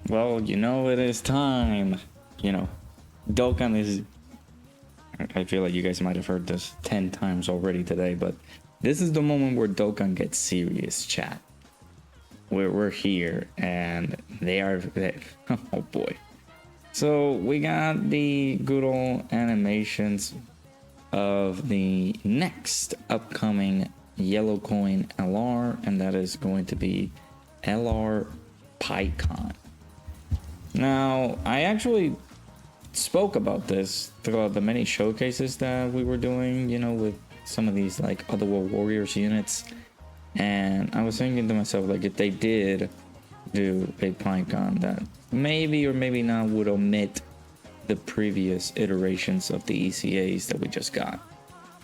Well, you know it is time. You know, Dokkan is... I feel like you guys might have heard this 10 times already today, but this is the moment where Dokkan gets serious, chat. We're here, and they are... oh boy. So, we got the good old animations of the next upcoming yellow coin LR, and that is going to be LR Paikuhan. Now, I actually spoke about this throughout the many showcases that we were doing, you know, with some of these like Otherworld Warriors units, and I was thinking to myself, like, if they did do a Paikuhan that maybe or maybe not would omit the previous iterations of the ECAs that we just got,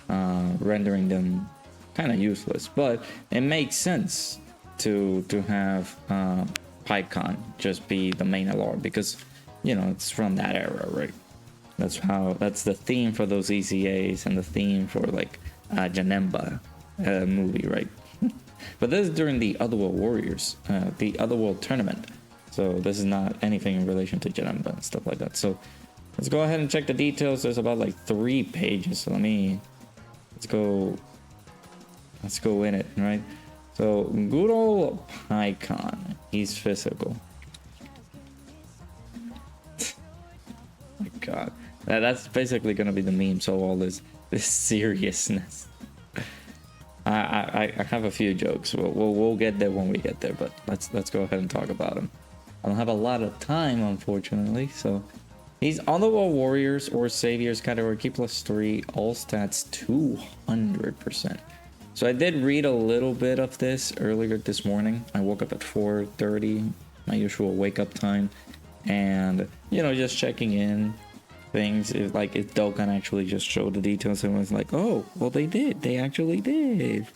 rendering them kind of useless, but it makes sense to have Paikuhan just be the main LR, because you know it's from that era, right? That's the theme for those ECAs and the theme for like Janemba movie, right? But this is during the Otherworld Warriors, the Otherworld tournament, so this is not anything in relation to Janemba and stuff like that. So let's go ahead and check the details. There's about like 3 pages, so let's go in it, right? So good old Paikuhan, he's physical. My god, that's basically gonna be the meme. So all this seriousness. I have a few jokes. We'll get there when we get there, but let's go ahead and talk about him. I don't have a lot of time, unfortunately. So he's Otherworld Warriors or Saviors category, key +3, all stats 200%. So I did read a little bit of this earlier this morning. I woke up at 4:30, my usual wake up time, and you know, just checking in things. If Dokkan actually just showed the details, and was like, oh well, they actually did.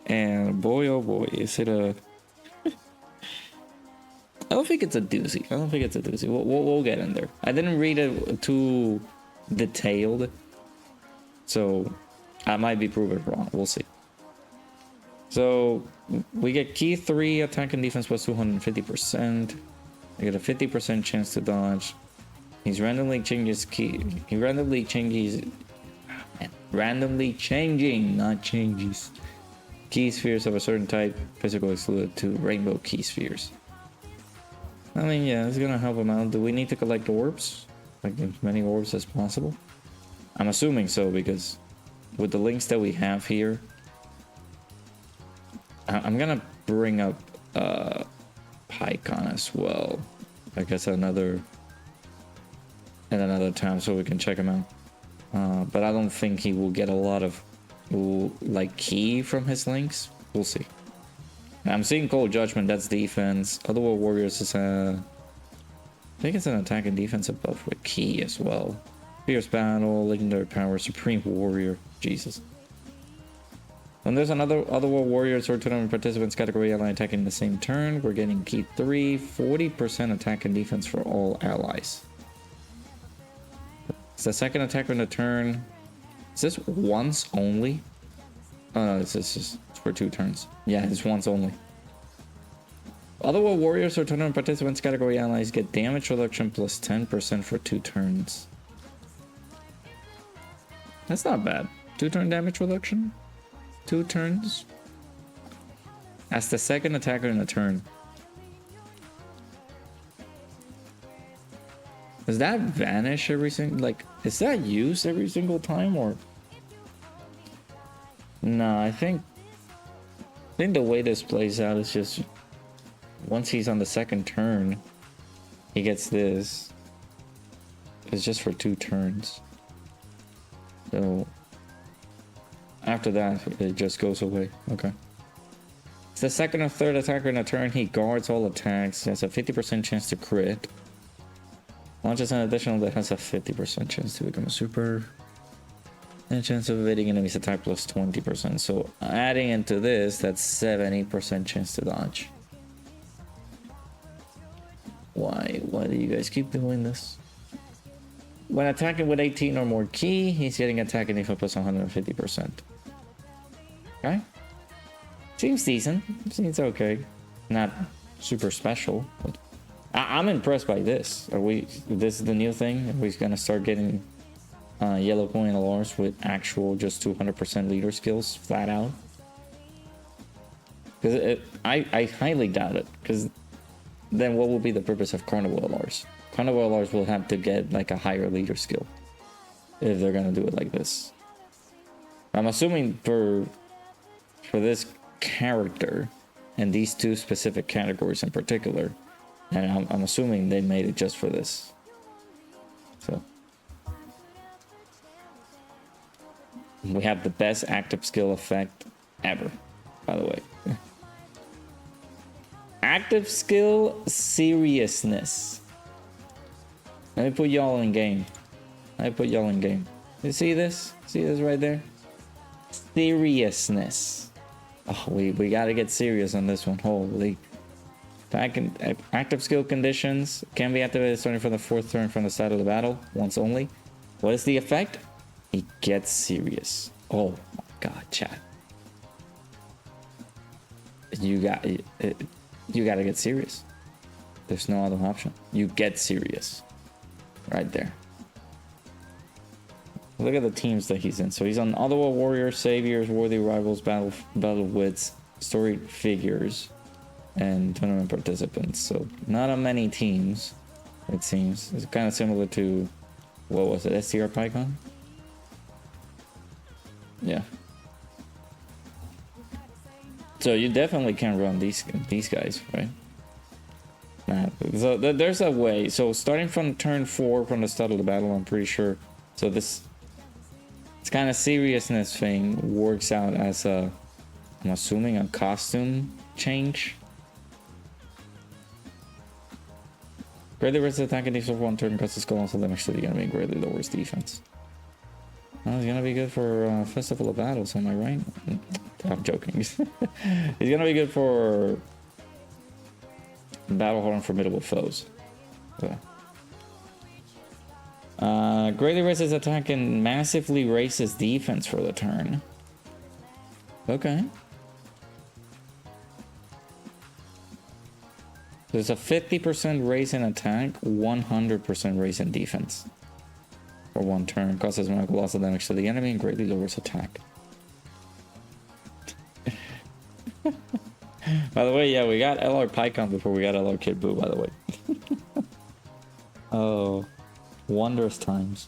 And boy oh boy, is it a I don't think it's a doozy. We'll get in there. I didn't read it too detailed, so I might be proven wrong. We'll see. So we get key 3, attack and defense plus 250%. I get a 50% chance to dodge. He's randomly changes key. He randomly changing, not changes, key spheres of a certain type, physical excluded, to rainbow key spheres. I mean, yeah, it's gonna help him out. Do we need to collect orbs? Like as many orbs as possible? I'm assuming so, because with the links that we have here, I'm gonna bring up Paikuhan as well, I guess at another time, so we can check him out. But I don't think he will get a lot of like key from his links. We'll see. I'm seeing Cold Judgment, that's defense. Otherworld Warriors is I think it's an attack and defense buff with key as well. Fierce Battle, Legendary Power, Supreme Warrior, Jesus. When there's another Otherworld Warriors or tournament participants category ally attacking the same turn, we're getting key 3, 40% attack and defense for all allies. It's the second attack on the turn. Is this once only? Oh no, this is just for 2 turns. Yeah, it's once only. Otherworld Warriors or tournament participants category allies get damage reduction plus 10% for 2 turns. That's not bad. 2-turn damage reduction? 2 turns? As the second attacker in a turn. Does that vanish every single, like, is that used every single time, or? No, I think the way this plays out is just once he's on the second turn, he gets this. It's just for 2 turns. So after that, it just goes away. Okay. It's the second or third attacker in a turn. He guards all attacks. He has a 50% chance to crit. Launches an additional that has a 50% chance to become a super. And a chance of evading enemies attack plus 20%. So adding into this, that's 70% chance to dodge. Why do you guys keep doing this? When attacking with 18 or more key, he's getting attack and defense plus 150%. Okay. Seems decent. Seems okay. Not super special, but I'm impressed by this. This is the new thing? Are we gonna start getting yellow point LRs with actual just 200% leader skills flat out? Because I highly doubt it. Because then what will be the purpose of Carnival LRs? Carnival LRs will have to get like a higher leader skill if they're gonna do it like this. I'm assuming for this character and these two specific categories in particular, and I'm assuming they made it just for this. So we have the best active skill effect ever, by the way. Active skill seriousness. Let me put y'all in game. You see this? See this right there? Seriousness. Oh, we gotta get serious on this one. Holy. Back in active skill conditions can be activated starting from the 4th turn from the start of the battle, once only. What is the effect? He gets serious. Oh my god, chat. You gotta get serious. There's no other option. You get serious. Right there. Look at the teams that he's in. So he's on Otherworld Warriors, Saviors, Worthy Rivals, Battle Wits, Storied Figures, and Tournament Participants. So not on many teams, it seems. It's kind of similar to, what was it, STR Paikuhan? Yeah. So you definitely can run these guys, right? Nah, so there's a way. So starting from turn 4 from the start of the battle, I'm pretty sure. So this kind of seriousness thing works out as a, I'm assuming, a costume change. Greatly raises attack and defense for 1 turn, cuts the skull, so then actually gonna be greatly lowers defense. Well, it's gonna be good for Festival of Battles, am I right? I'm joking. He's gonna be good for battle hard and formidable foes. Okay. Greatly raises attack and massively raises defense for the turn. Okay. There's a 50% raise in attack, 100% raise in defense. For 1 turn. Causes magical loss of damage to the enemy and greatly lowers attack. By the way, yeah, we got LR Paikuhan before we got LR Kid Buu, by the way. Oh, wondrous times.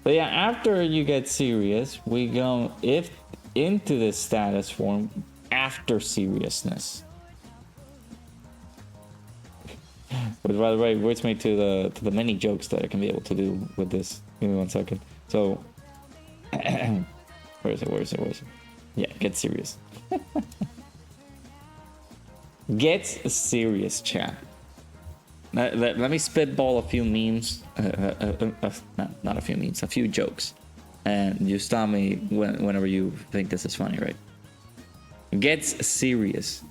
But yeah, after you get serious, we go into this status form after seriousness. Which, by the way, brings me to the many jokes that I can be able to do with this. Give me 1 second. So, where is it? Yeah, get serious. Get serious, chat. Let me spitball a few memes. Not a few memes, a few jokes. And you stop me whenever you think this is funny, right? Gets serious.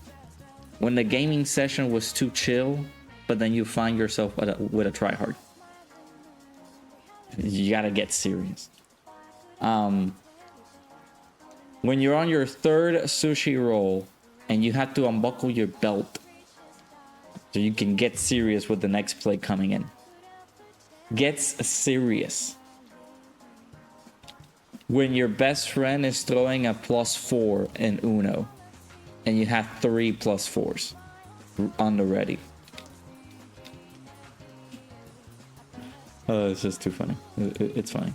When the gaming session was too chill, but then you find yourself with a tryhard. You gotta get serious. When you're on your 3rd sushi roll and you have to unbuckle your belt so you can get serious with the next play coming in. Gets serious. When your best friend is throwing a +4 in Uno and you have 3 +4s on the ready. Oh, it's just too funny. It's funny.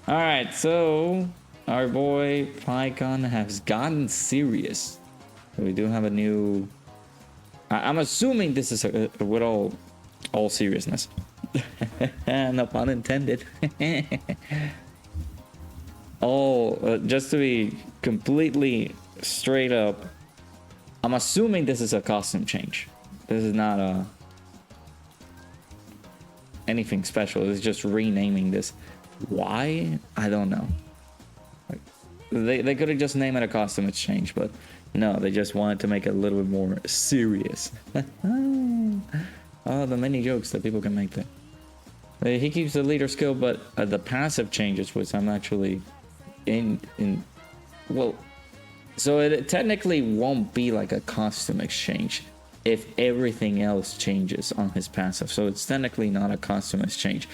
Alright, so our boy Paikuhan has gotten serious. We do have a new... I'm assuming this is with all seriousness. No pun intended. Just to be completely straight up, I'm assuming this is a costume change. This is not anything special. It's just renaming this. Why? I don't know. They could have just named it a costume exchange, but no, they just wanted to make it a little bit more serious. Oh, the many jokes that people can make there. He keeps the leader skill, but the passive changes, which I'm actually well, so it technically won't be like a costume exchange. if everything else changes on his passive. So it's technically not a customized change.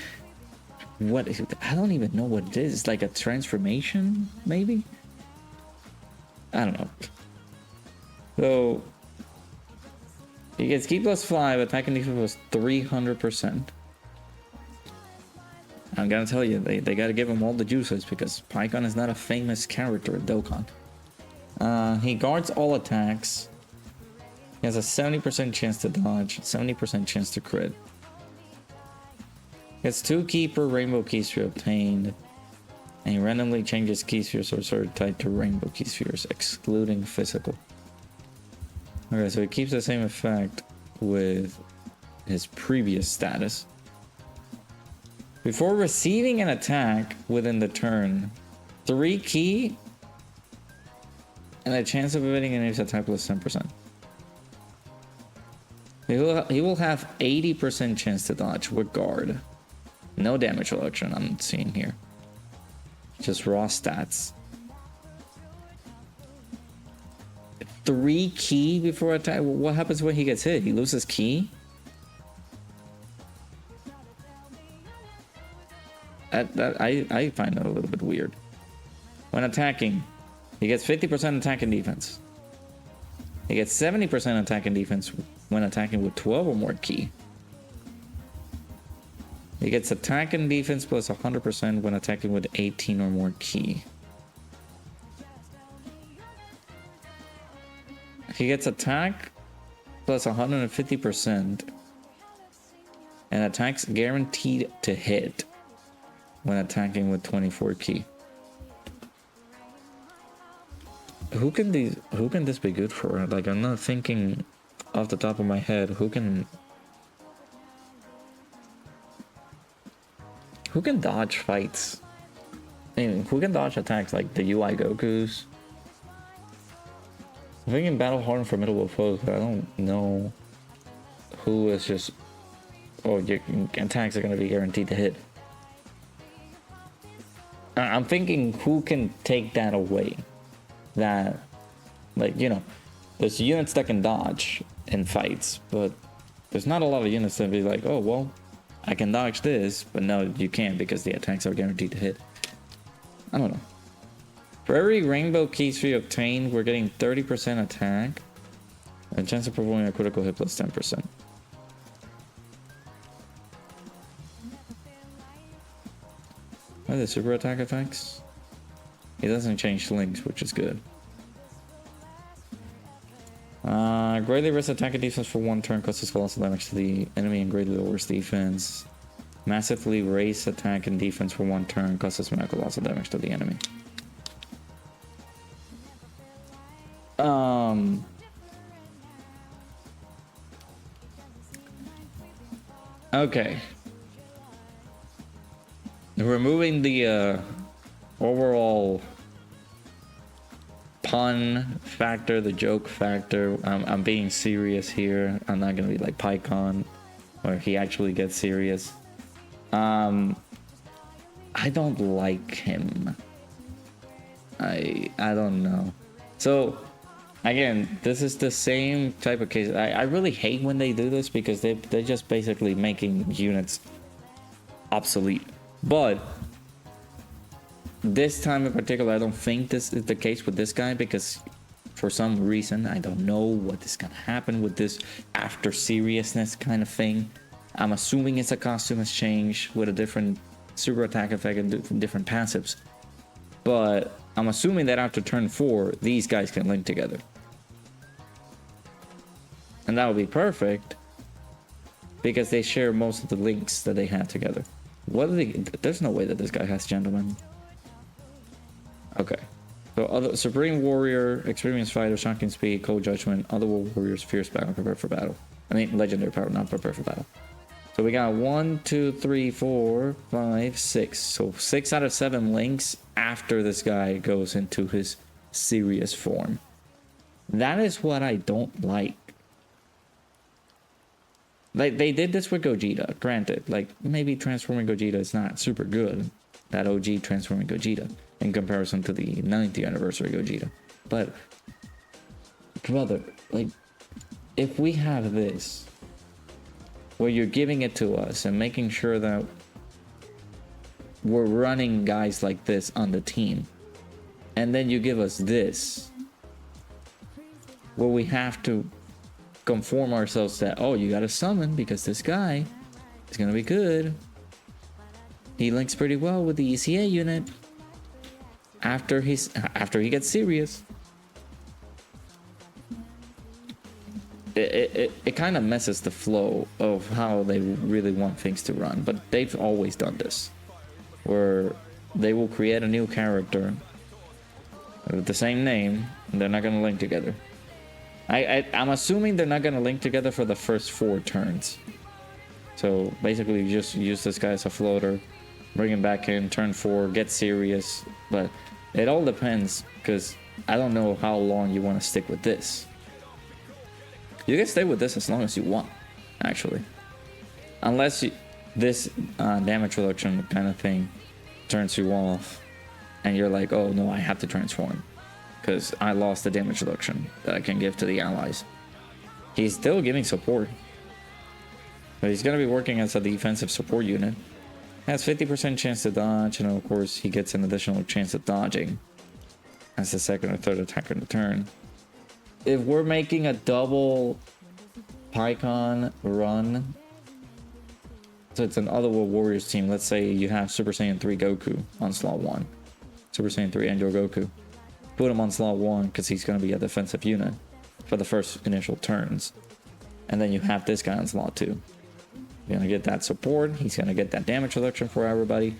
What is it? I don't even know what it is. It's like a transformation, maybe? I don't know. So he gets Ki +5, attack and defense was 300%. I'm gonna tell you, they gotta give him all the juices because Paikuhan is not a famous character in Dokkan. He guards all attacks. He has a 70% chance to dodge, 70% chance to crit. Gets 2 Ki per rainbow Ki sphere obtained. And he randomly changes Ki spheres or sword type to rainbow Ki spheres, excluding physical. Okay, so he keeps the same effect with his previous status. Before receiving an attack within the turn, 3 Ki and a chance of evading an enemy's attack plus 10%. He will have 80% chance to dodge with guard. No damage reduction I'm seeing here. Just raw stats. 3 Ki before attack. What happens when he gets hit? He loses Ki? I find that a little bit weird. When attacking, he gets 50% attack and defense. He gets 70% attack and defense when attacking with 12 or more Ki. He gets attack and defense plus 100% when attacking with 18 or more Ki. He gets attack plus 150% and attacks guaranteed to hit when attacking with 24 Ki. Who can this be good for? Like, I'm not thinking off the top of my head. Who can dodge fights? I mean, who can dodge attacks like the UI Gokus? I'm thinking battle hard and formidable foes, but I don't know who is just. Oh, your attacks are gonna be guaranteed to hit. I'm thinking who can take that away. That, like, you know, there's units that can dodge in fights, but there's not a lot of units that be like, oh, well, I can dodge this, but no, you can't because the attacks are guaranteed to hit. I don't know. For every rainbow Ki sphere obtained, we're getting 30% attack and chance of performing a critical hit plus 10%. What are the super attack effects? It doesn't change links, which is good. Greatly raises attack and defense for 1 turn, causes colossal damage to the enemy and greatly lowers defense. Massively raise attack and defense for 1 turn, causes colossal damage to the enemy. Okay. Removing the overall pun factor, the joke factor. I'm being serious here. I'm not gonna be like Paikuhan, where he actually gets serious. I don't like him. I don't know. So again, this is the same type of case. I really hate when they do this because they're just basically making units obsolete. But this time in particular, I don't think this is the case with this guy because for some reason, I don't know what is gonna happen with this after seriousness kind of thing. I'm assuming it's a costume change with a different super attack effect and different passives. But I'm assuming that after turn 4, these guys can link together. And that would be perfect because they share most of the links that they have together. What are they? There's no way that this guy has gentlemen. Okay. So other Supreme Warrior, Experienced Fighter, Shocking Speed, Cold Judgment, Other World Warriors, Fierce Battle, Prepare for Battle. I mean Legendary Power, not Prepare for Battle. So we got 1, 2, 3, 4, 5, 6. So 6 out of 7 links after this guy goes into his serious form. That is what I don't like. Like, they did this with Gogeta, granted. Like, maybe transforming Gogeta is not super good. That OG transforming Gogeta in comparison to the 90th anniversary Gogeta. But, brother, like, if we have this, where you're giving it to us and making sure that we're running guys like this on the team, and then you give us this, where we have to conform ourselves that, oh, you gotta summon because this guy is gonna be good. He links pretty well with the ECA unit after he gets serious. It kind of messes the flow of how they really want things to run, but they've always done this, where they will create a new character with the same name and they're not going to link together. I'm assuming they're not going to link together for the first 4 turns. So basically you just use this guy as a floater, bring him back in, turn 4, get serious. But it all depends, because I don't know how long you want to stick with this. You can stay with this as long as you want, actually. Unless this damage reduction kind of thing turns you off and you're like, oh no, I have to transform because I lost the damage reduction that I can give to the allies. He's still giving support, but he's going to be working as a defensive support unit. Has 50% chance to dodge, and of course he gets an additional chance of dodging as the second or third attacker in the turn. If we're making a double Paikuhan run, so it's an Otherworld Warriors team, let's say you have Super Saiyan 3 Goku on slot 1, Super Saiyan 3 Angel Goku, put him on slot 1 because he's going to be a defensive unit for the first initial turns, and then you have this guy on slot 2. You're going to get that support, he's going to get that damage reduction for everybody,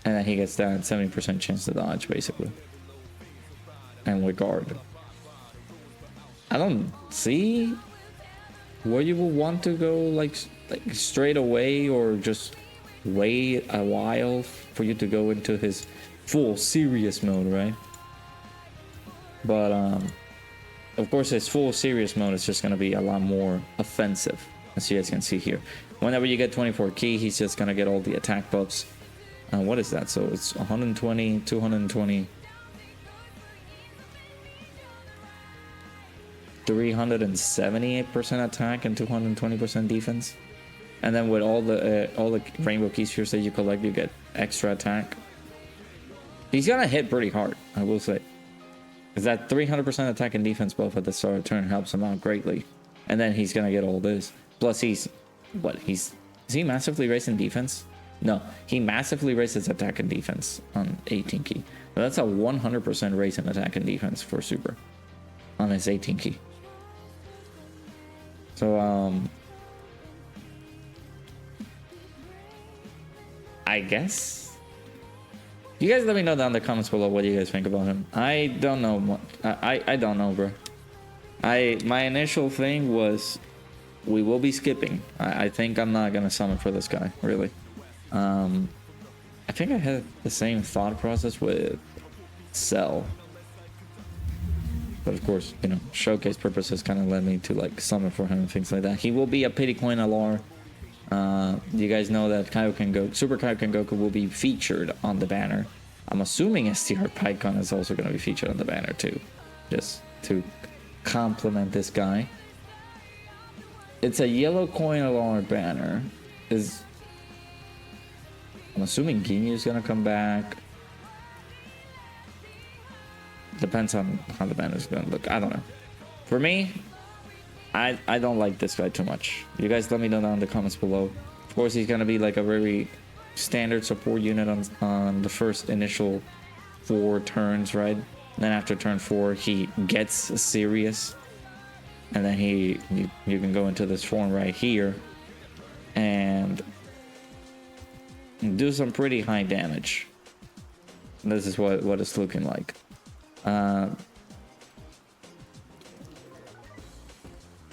and then he gets that 70% chance to dodge, basically, and with guard. I don't see where you will want to go like straight away, or just wait a while for you to go into his full serious mode, right? But of course his full serious mode is just going to be a lot more offensive, as you guys can see here. Whenever you get 24 key, he's just going to get all the attack buffs. What is that? So it's 120, 220, 378% attack and 220% defense, and then with all the rainbow key spheres that you collect, you get extra attack. He's gonna hit pretty hard, I will say, because that 300% attack and defense buff at the start of the turn helps him out greatly. And then he's gonna get all this. Plus is he massively raising defense? No, he massively raises attack and defense on 18 key. But that's a 100% raise in attack and defense for super on his 18 key. So I guess you guys let me know down in the comments below what you guys think about him. I don't know. I don't know, bro. My initial thing was we will be skipping. I think I'm not gonna summon for this guy, really. I think I had the same thought process with Cell. But of course, you know, showcase purposes kind of led me to like summon for him and things like that. He will be a Paikuhan LR. You guys know that Super Kaioken Goku will be featured on the banner. I'm assuming STR Paikuhan is also going to be featured on the banner too, just to complement this guy. It's a yellow coin LR banner. I'm assuming Ginyu is going to come back. Depends on how the banner is going to look. I don't know. For me, I don't like this guy too much. You guys let me know down in the comments below. Of course, he's going to be like a very standard support unit on the first initial 4 turns, right? And then after turn 4, he gets serious. And then you can go into this form right here and do some pretty high damage. This is what it's looking like.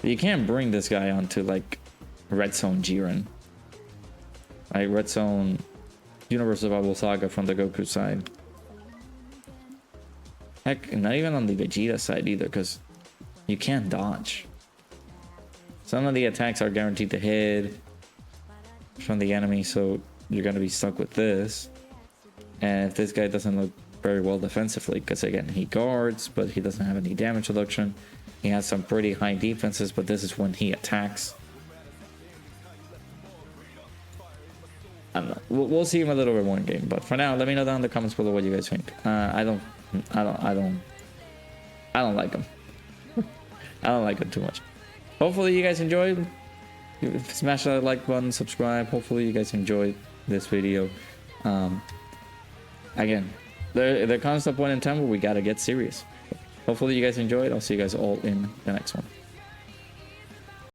You can't bring this guy onto like Red Zone Jiren, like Red Zone Universe Survival Saga from the Goku side. Heck, not even on the Vegeta side either, because you can't dodge. Some of the attacks are guaranteed to hit from the enemy, so you're gonna be stuck with this. And if this guy doesn't look very well defensively, because again, he guards, but he doesn't have any damage reduction, He has some pretty high defenses, but this is when he attacks. I don't know. We'll see him a little bit more in game, but for now, let me know down in the comments below what you guys think. I don't like him. I don't like him too much. Hopefully you guys enjoyed. Smash that like button, subscribe. Hopefully you guys enjoyed this video. Again, there comes a point in time where we gotta get serious. Hopefully you guys enjoyed. I'll see you guys all in the next one.